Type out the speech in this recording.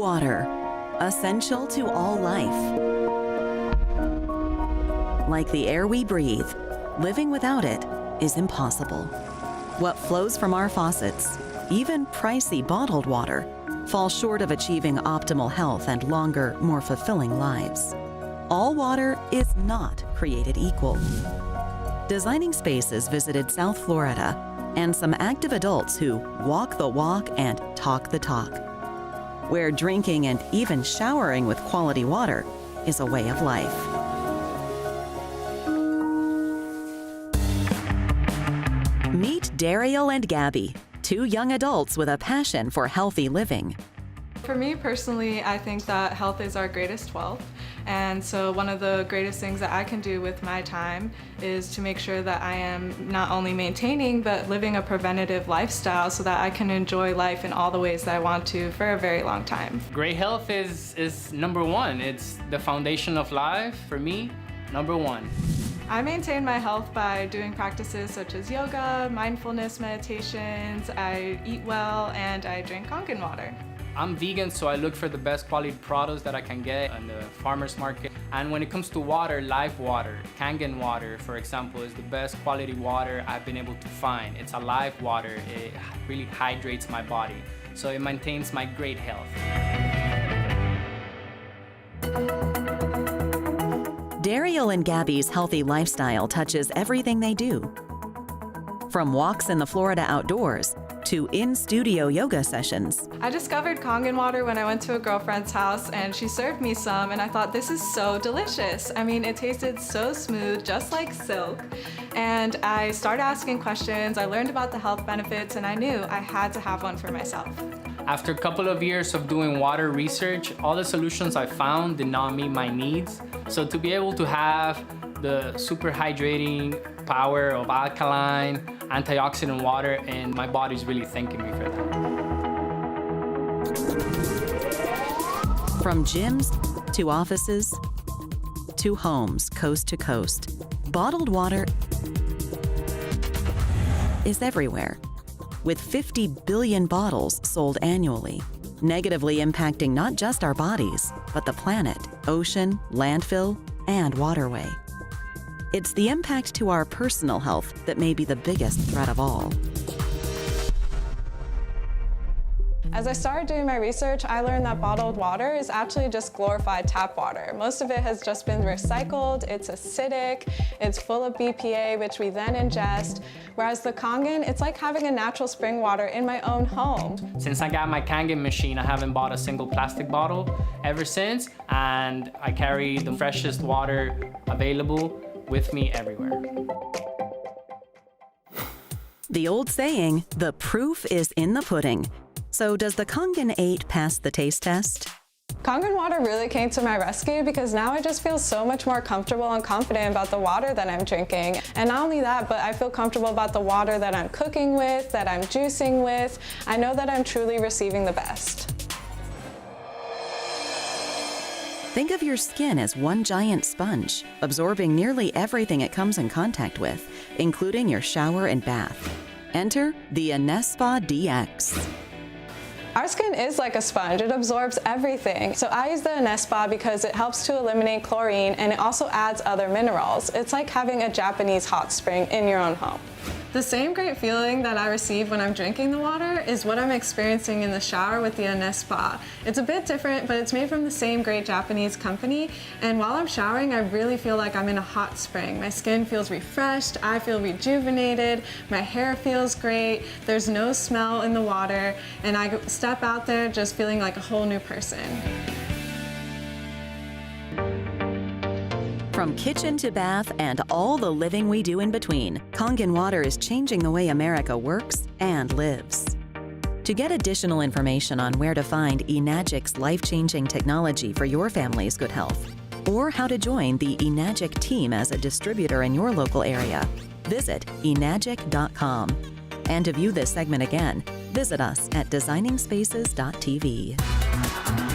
water, essential to all life. Like the air we breathe, living without it is impossible. What flows from our faucets, even pricey bottled water, falls short of achieving optimal health and longer, more fulfilling lives. All water is not created equal. Designing Spaces visited South Florida and some active adults who walk the walk and talk the talk, where drinking and even showering with quality water is a way of life. Meet Daryl and Gabby, two young adults with a passion for healthy living. For me personally, I think that health is our greatest wealth. And so one of the greatest things that I can do with my time is to make sure that I am not only maintaining, but living a preventative lifestyle so that I can enjoy life in all the ways that I want to for a very long time. Great health is number one. It's the foundation of life for me, number one. I maintain my health by doing practices such as yoga, mindfulness meditations, I eat well, and I drink Kangen water. I'm vegan, so I look for the best quality products that I can get in the farmer's market. And when it comes to water, live water, Kangen water, for example, is the best quality water I've been able to find. It's a live water. It really hydrates my body, so it maintains my great health. Daryl and Gabby's healthy lifestyle touches everything they do. From walks in the Florida outdoors to in-studio yoga sessions. I discovered Kangen water when I went to a girlfriend's house and she served me some and I thought, this is so delicious. I mean, it tasted so smooth, just like silk. And I started asking questions, I learned about the health benefits, and I knew I had to have one for myself. After a couple of years of doing water research, all the solutions I found did not meet my needs. So to be able to have the super hydrating power of alkaline, antioxidant water, and my body's really thanking me for that. From gyms to offices to homes coast to coast, bottled water is everywhere, with 50 billion bottles sold annually, negatively impacting not just our bodies, but the planet, ocean, landfill, and waterway. It's the impact to our personal health that may be the biggest threat of all. As I started doing my research, I learned that bottled water is actually just glorified tap water. Most of it has just been recycled, it's acidic, it's full of BPA, which we then ingest. Whereas the Kangen, it's like having a natural spring water in my own home. Since I got my Kangen machine, I haven't bought a single plastic bottle ever since, and I carry the freshest water available with me everywhere. The old saying, the proof is in the pudding. So does the Kangen 8 pass the taste test? Kangen water really came to my rescue because now I just feel so much more comfortable and confident about the water that I'm drinking. And not only that, but I feel comfortable about the water that I'm cooking with, that I'm juicing with. I know that I'm truly receiving the best. Think of your skin as one giant sponge, absorbing nearly everything it comes in contact with, including your shower and bath. Enter the Enagic DX. Our skin is like a sponge, it absorbs everything. So I use the Enagic because it helps to eliminate chlorine and it also adds other minerals. It's like having a Japanese hot spring in your own home. The same great feeling that I receive when I'm drinking the water is what I'm experiencing in the shower with the Enagic. It's a bit different, but it's made from the same great Japanese company. And while I'm showering, I really feel like I'm in a hot spring. My skin feels refreshed, I feel rejuvenated, my hair feels great, there's no smell in the water, and I step out there just feeling like a whole new person. From kitchen to bath and all the living we do in between, Kangen Water is changing the way America works and lives. To get additional information on where to find Enagic's life-changing technology for your family's good health, or how to join the Enagic team as a distributor in your local area, visit enagic.com. And to view this segment again, visit us at designingspaces.tv.